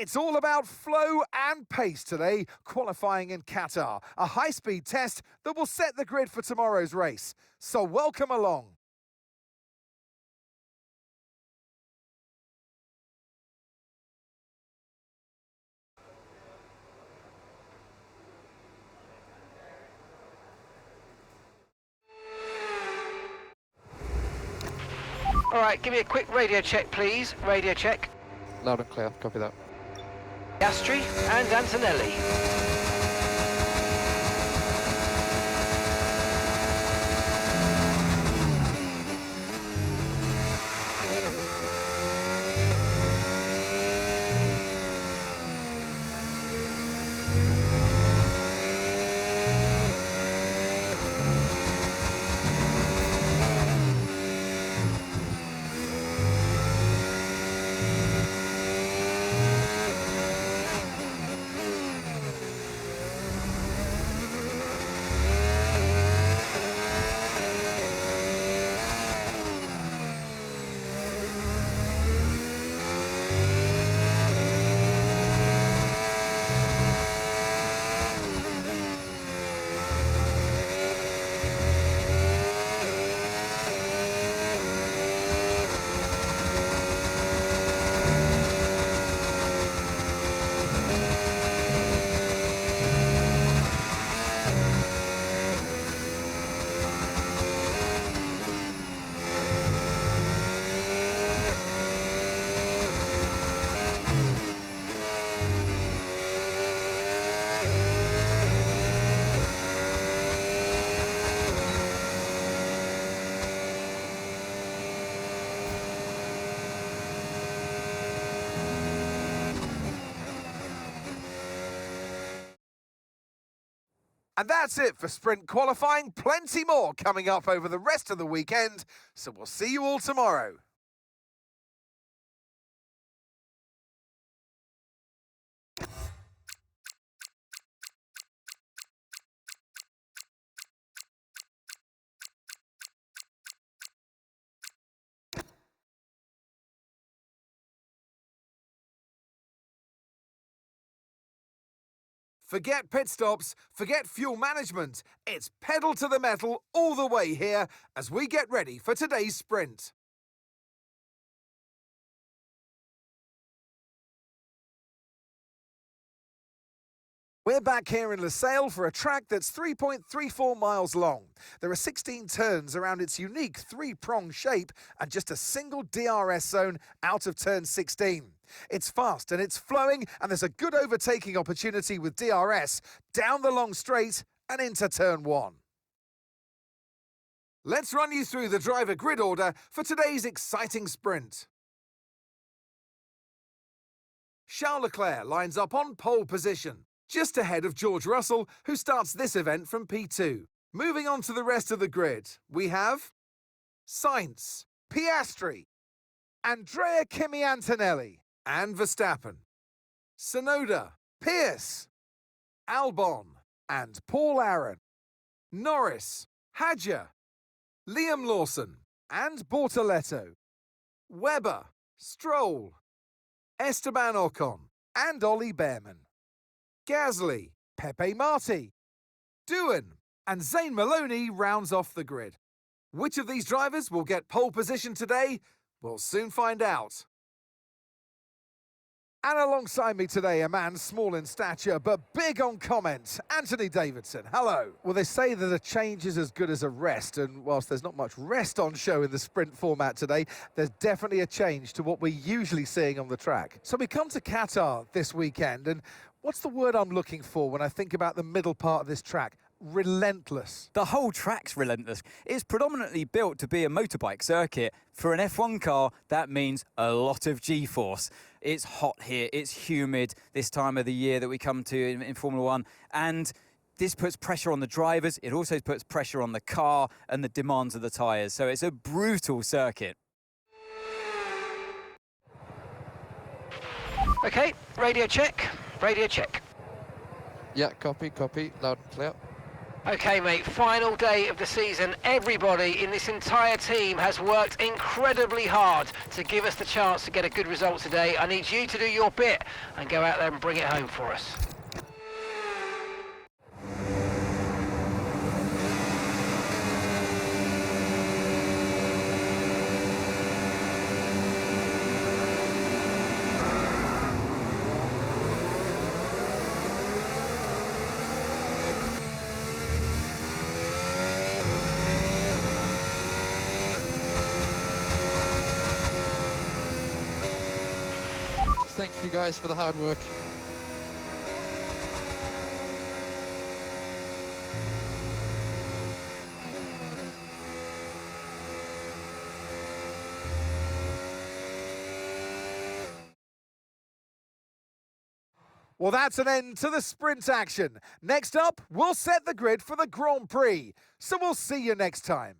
It's all about flow and pace today, qualifying in Qatar, a high-speed test that will set the grid for tomorrow's race. So welcome along. All right, give me a quick radio check, please. Radio check. Loud and clear, copy that. Piastri and Antonelli. And that's it for sprint qualifying. Plenty more coming up over the rest of the weekend. So we'll see you all tomorrow. Forget pit stops, forget fuel management. It's pedal to the metal all the way here as we get ready for today's sprint. We're back here in Losail for a track that's 3.34 miles long. There are 16 turns around its unique three-pronged shape and just a single DRS zone out of turn 16. It's fast and it's flowing, and there's a good overtaking opportunity with DRS down the long straight and into turn 1. Let's run you through the driver grid order for today's exciting sprint. Charles Leclerc lines up on pole position, just ahead of George Russell, who starts this event from P2. Moving on to the rest of the grid, we have Sainz, Piastri, Andrea Kimi Antonelli, and Verstappen, Tsunoda, Pierce, Albon, and Paul Aron, Norris, Hadjar, Liam Lawson, and Bortoletto, Webber, Stroll, Esteban Ocon, and Ollie Behrman, Gasly, Pepe Marti, Doohan, and Zane Maloney rounds off the grid. Which of these drivers will get pole position today? We'll soon find out. And alongside me today, a man small in stature but big on comment, Anthony Davidson. Hello. Well, they say that a change is as good as a rest, and whilst there's not much rest on show in the sprint format today, there's definitely a change to what we're usually seeing on the track. So we come to Qatar this weekend, and what's the word I'm looking for when I think about the middle part of this track? Relentless. The whole track's relentless. It's predominantly built to be a motorbike circuit. For an F1 car, that means a lot of G-force. It's hot here, it's humid this time of the year that we come to in Formula One, and this puts pressure on the drivers. It also puts pressure on the car and the demands of the tyres. So it's a brutal circuit. Okay, radio check. Radio check. Yeah, copy, loud and clear. Okay, mate, final day of the season. Everybody in this entire team has worked incredibly hard to give us the chance to get a good result today. I need you to do your bit and go out there and bring it home for us. Thank you guys for the hard work. Well, that's an end to the sprint action. Next up, we'll set the grid for the Grand Prix. So we'll see you next time.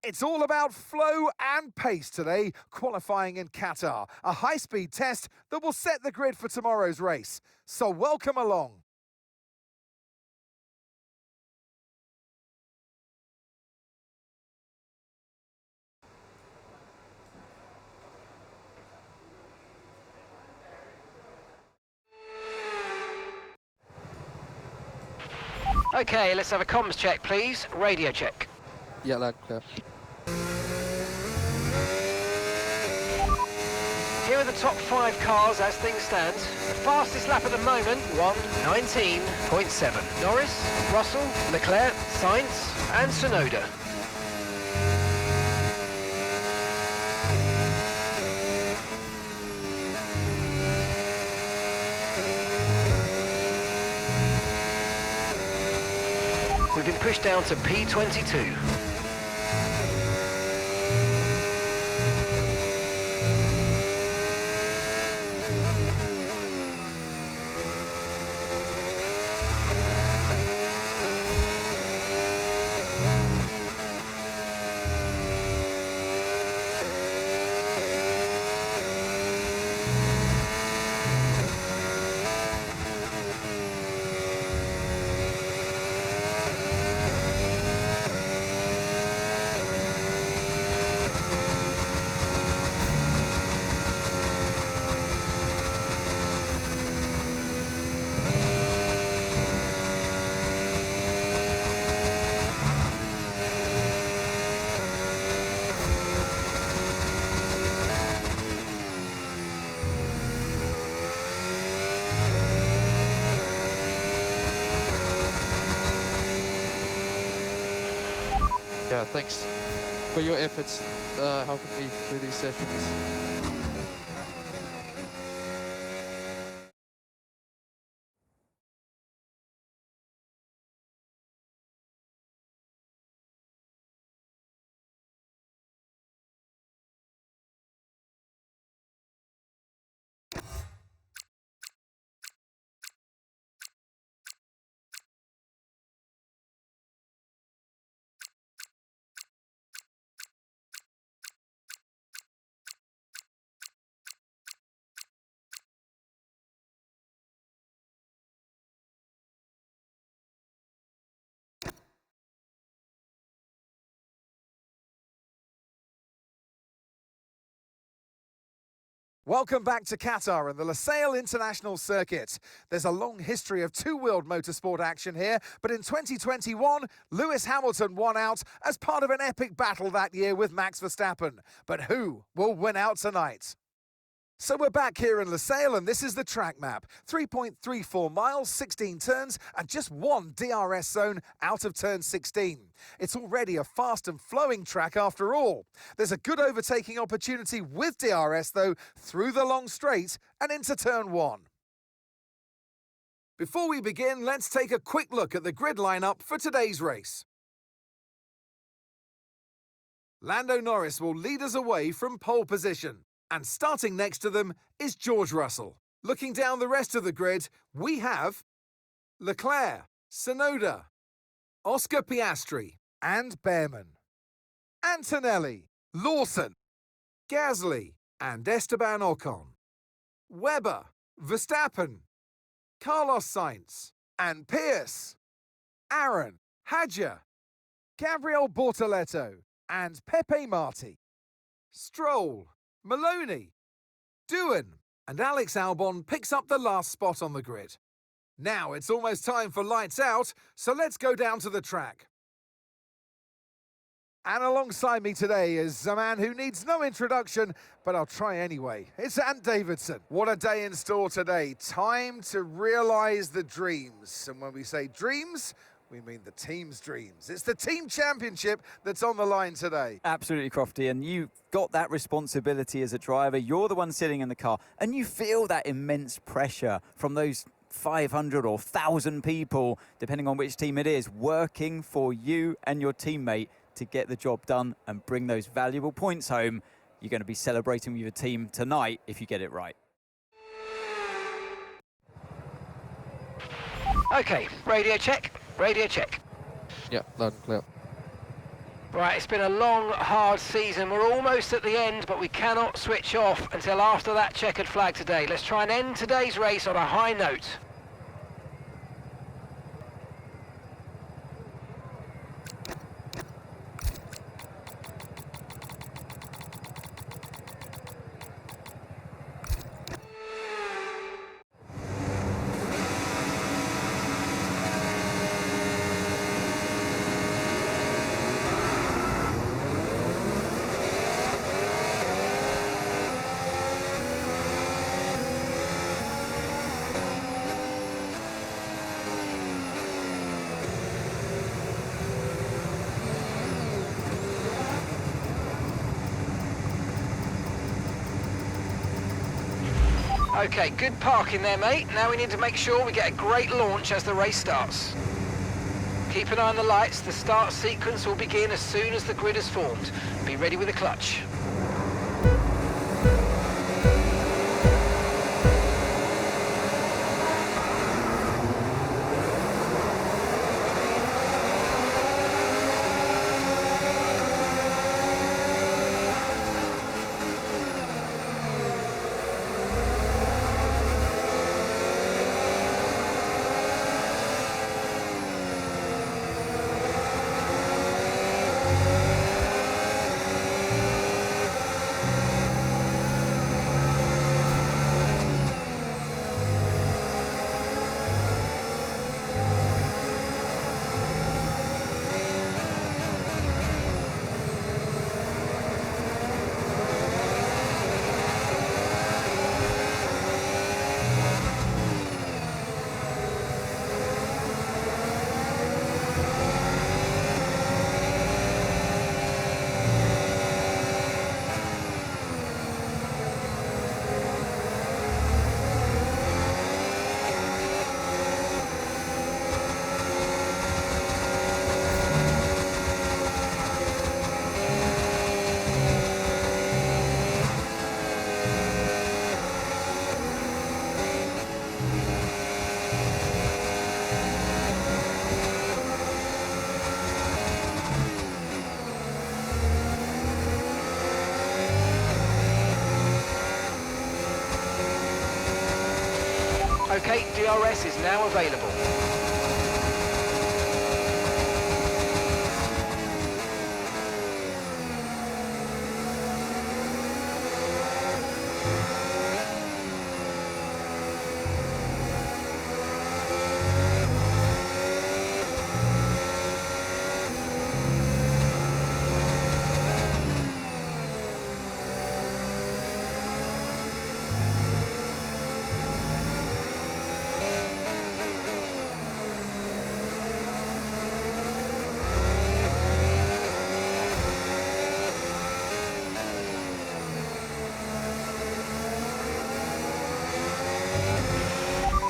It's all about flow and pace today, qualifying in Qatar, a high-speed test that will set the grid for tomorrow's race. So welcome along. Okay, let's have a comms check, please. Radio check. Yeah, loud and clear. Here are the top 5 cars as things stand. The fastest lap at the moment, 1:19.7. Norris, Russell, Leclerc, Sainz and Tsunoda. We've been pushed down to P22. Yeah, thanks for your efforts helping me through these sessions. Welcome back to Qatar and the Lusail International Circuit. There's a long history of two-wheeled motorsport action here, but in 2021, Lewis Hamilton won out as part of an epic battle that year with Max Verstappen. But who will win out tonight? So we're back here in Lusail and this is the track map. 3.34 miles, 16 turns and just one DRS zone out of turn 16. It's already a fast and flowing track after all. There's a good overtaking opportunity with DRS though through the long straight and into turn 1. Before we begin, let's take a quick look at the grid lineup for today's race. Lando Norris will lead us away from pole position. And starting next to them is George Russell. Looking down the rest of the grid, we have Leclerc, Tsunoda, Oscar Piastri and Behrman, Antonelli, Lawson, Gasly and Esteban Ocon, Webber, Verstappen, Carlos Sainz and Pierce, Aaron, Hadjar, Gabriel Bortoleto and Pepe Marti, Stroll, Maloney, Doohan and Alex Albon picks up the last spot on the grid. Now it's almost time for lights out, so let's go down to the track. And alongside me today is a man who needs no introduction, but I'll try anyway. It's Ant Davidson. What a day in store today. Time to realise the dreams. And when we say dreams, we mean the team's dreams. It's the team championship that's on the line today. Absolutely, Crofty, and you've got that responsibility as a driver. You're the one sitting in the car, and you feel that immense pressure from those 500 or 1,000 people, depending on which team it is, working for you and your teammate to get the job done and bring those valuable points home. You're going to be celebrating with your team tonight if you get it right. Okay, radio check. Radio check. Yeah, loud and clear. Right, it's been a long, hard season. We're almost at the end, but we cannot switch off until after that checkered flag today. Let's try and end today's race on a high note. Okay, good parking there, mate. Now we need to make sure we get a great launch as the race starts. Keep an eye on the lights. The start sequence will begin as soon as the grid is formed. Be ready with the clutch. Okay, DRS is now available.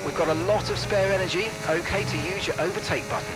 We've got a lot of spare energy. Okay to use your overtake button.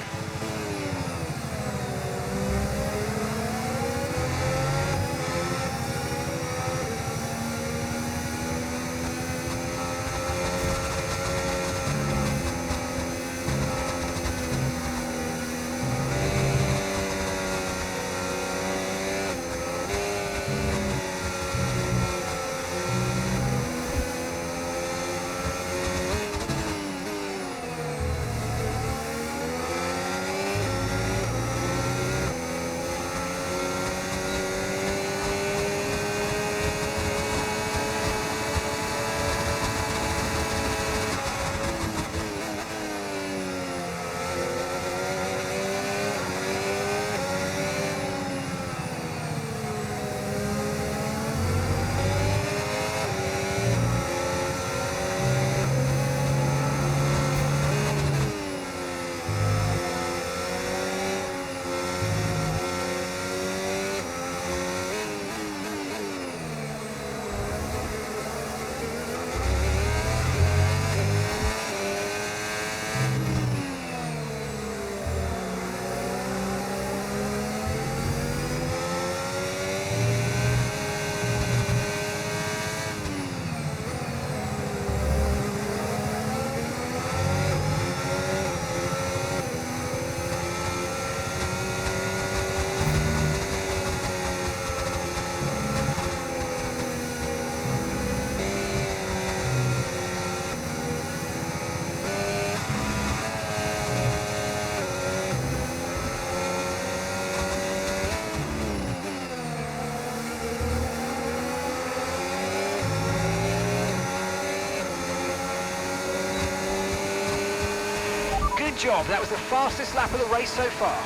Good job, that was the fastest lap of the race so far.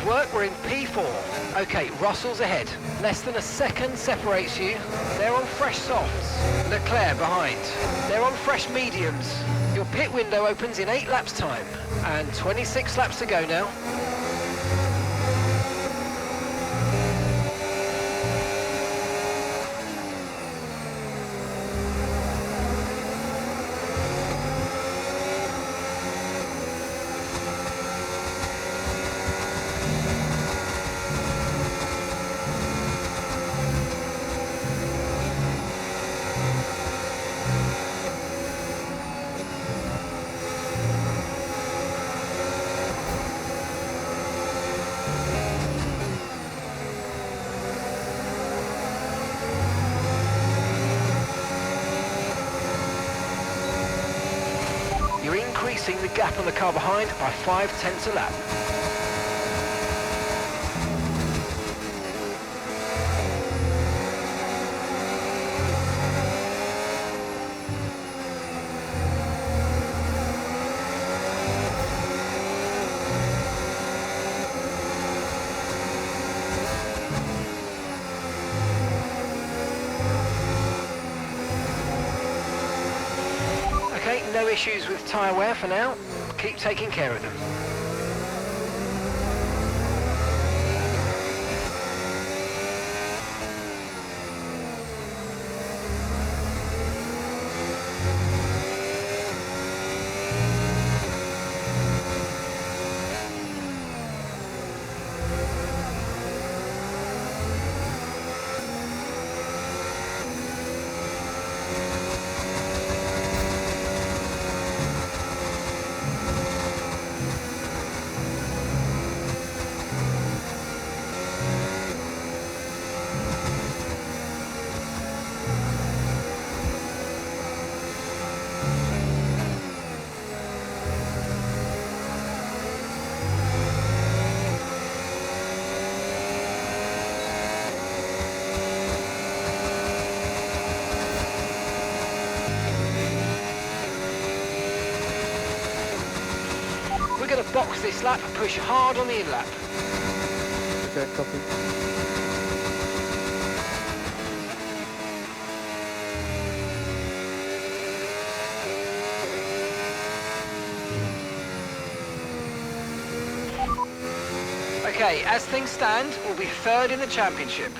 work, we're in P4. Okay, Russell's ahead. Less than a second separates you. They're on fresh softs. Leclerc behind. They're on fresh mediums. Your pit window opens in 8 laps time. And 26 laps to go now. You're increasing the gap on the car behind by 0.5 a lap. Okay, no issues with tyre wear for now. Keep taking care of them. We're going to box this lap and push hard on the in-lap. Okay, copy. Okay, as things stand, we'll be third in the championship.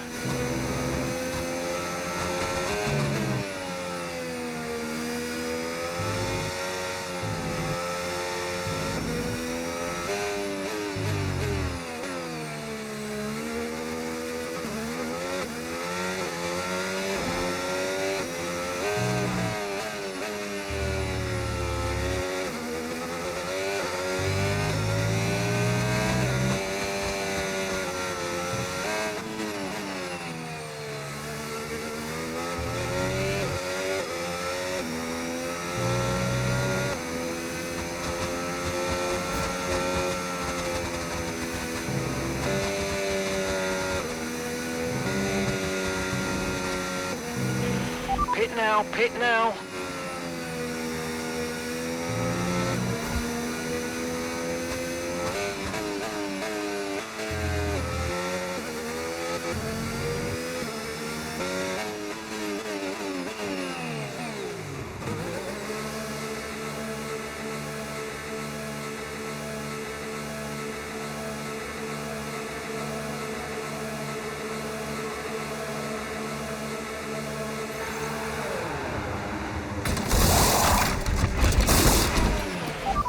Pit now, pit now.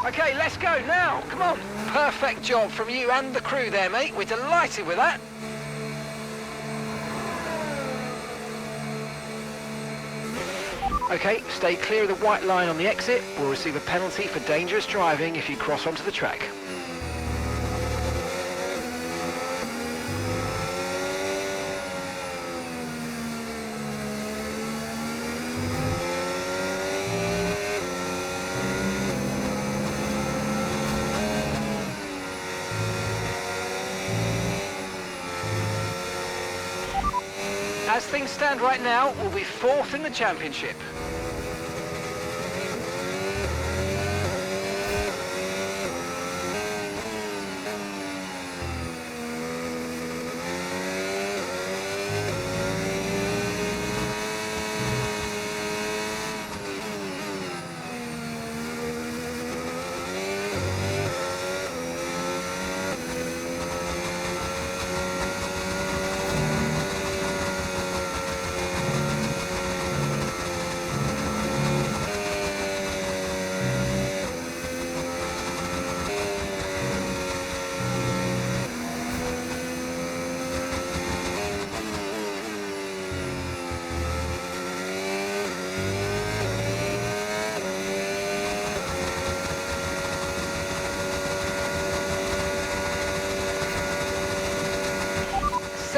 Okay, let's go now. Come on. Perfect job from you and the crew there, mate. We're delighted with that. Okay, stay clear of the white line on the exit. We'll receive a penalty for dangerous driving if you cross onto the track. As things stand right now, we'll be fourth in the championship.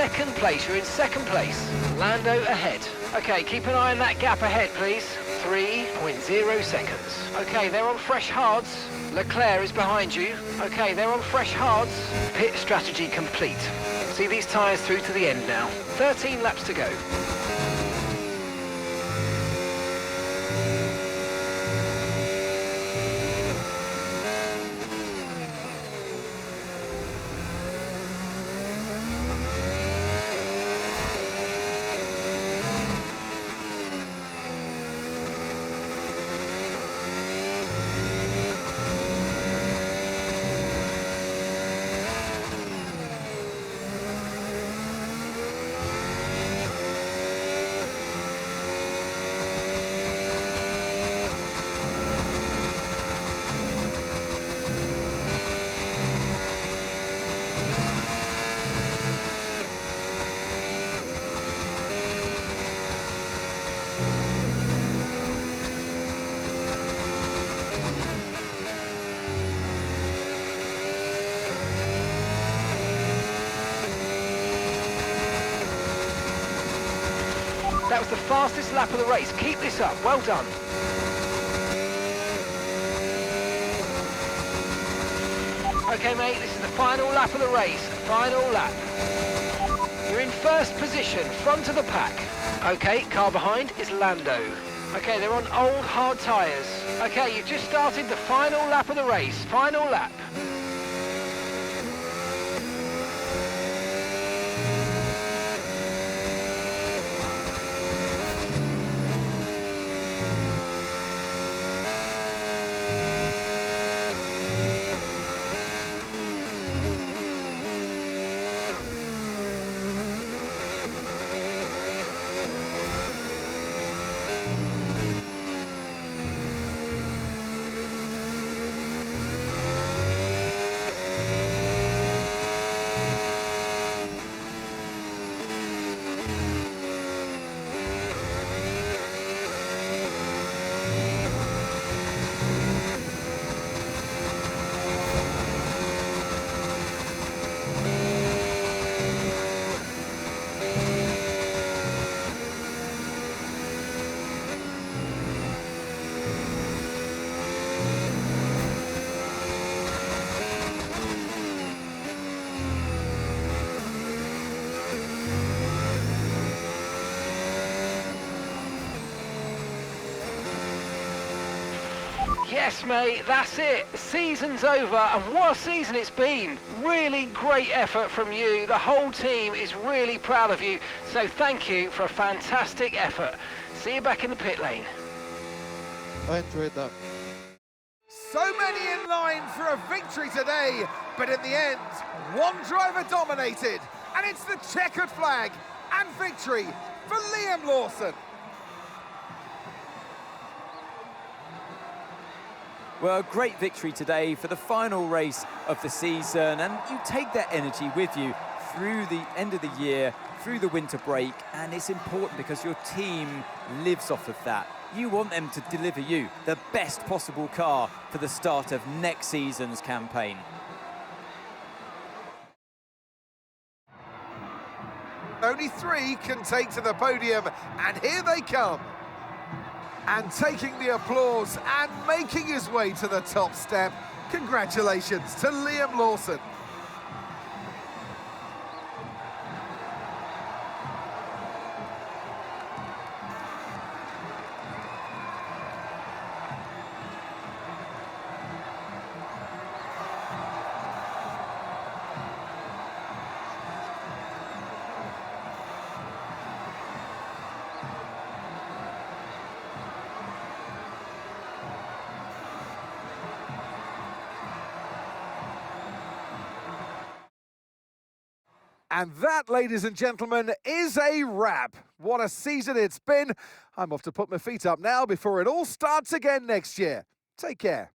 second place. You're in second place. Lando ahead. Okay, keep an eye on that gap ahead, please. 3.0 seconds. Okay, they're on fresh hards. Leclerc is behind you. Okay, they're on fresh hards. Pit strategy complete. See these tyres through to the end now. 13 laps to go. That was the fastest lap of the race. Keep this up. Well done. Okay, mate, this is the final lap of the race. Final lap. You're in first position, front of the pack. Okay, car behind is Lando. Okay, they're on old hard tyres. Okay, you've just started the final lap of the race. Final lap. Yes, mate, that's it. The season's over, and what a season it's been. Really great effort from you. The whole team is really proud of you, so thank you for a fantastic effort. See you back in the pit lane. I enjoyed that. So many in line for a victory today, but in the end, one driver dominated, and it's the checkered flag and victory for Liam Lawson. Well, great victory today for the final race of the season, and you take that energy with you through the end of the year, through the winter break, and it's important because your team lives off of that. You want them to deliver you the best possible car for the start of next season's campaign. Only 3 can take to the podium, and here they come. And taking the applause and making his way to the top step, congratulations to Liam Lawson. And that, ladies and gentlemen, is a wrap. What a season it's been. I'm off to put my feet up now before it all starts again next year. Take care.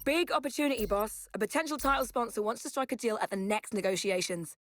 Big opportunity, boss. A potential title sponsor wants to strike a deal at the next negotiations.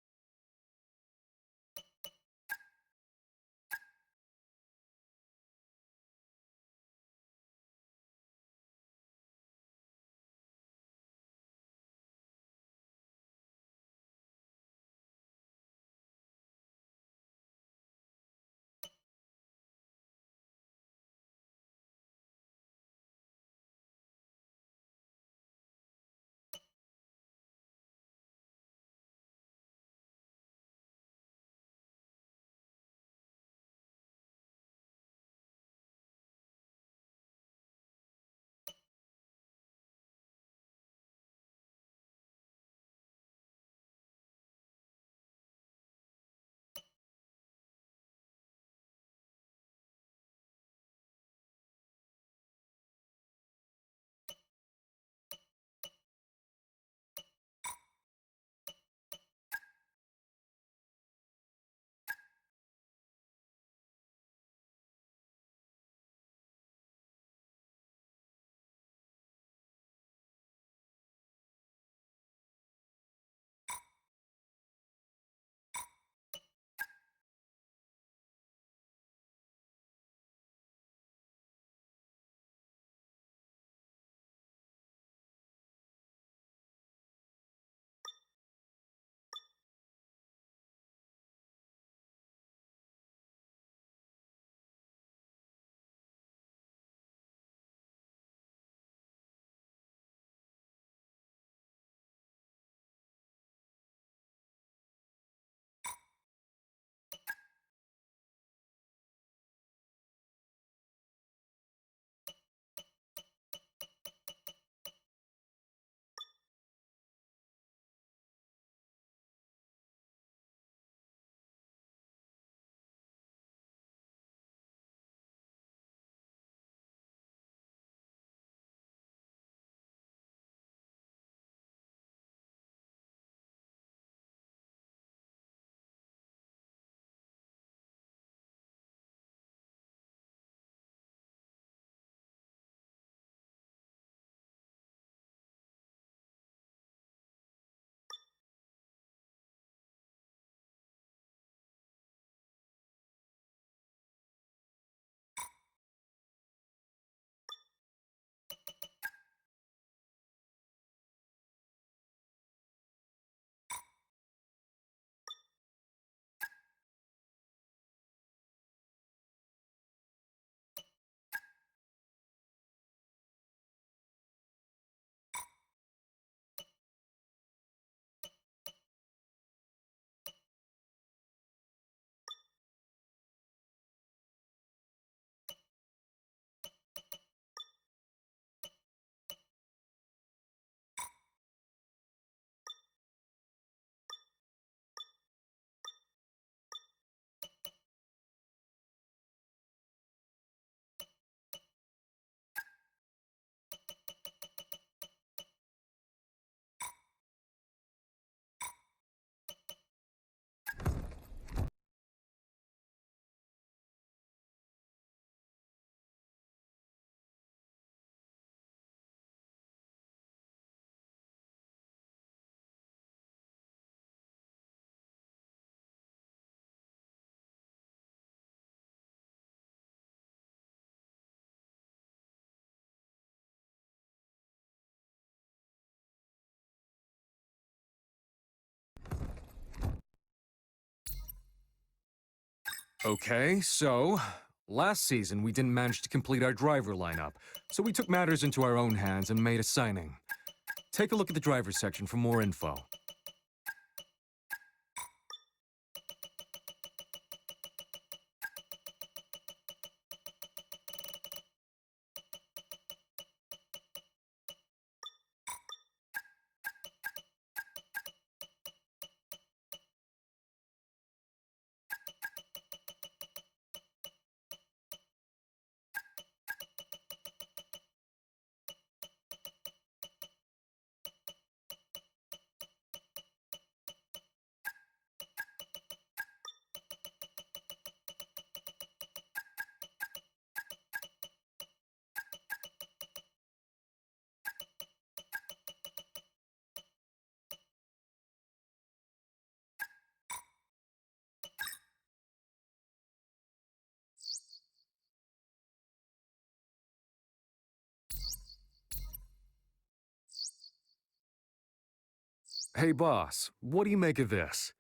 Okay, so last season we didn't manage to complete our driver lineup, so we took matters into our own hands and made a signing. Take a look at the driver's section for more info. Hey, boss, what do you make of this?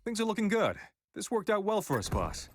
Things are looking good. This worked out well for us, boss.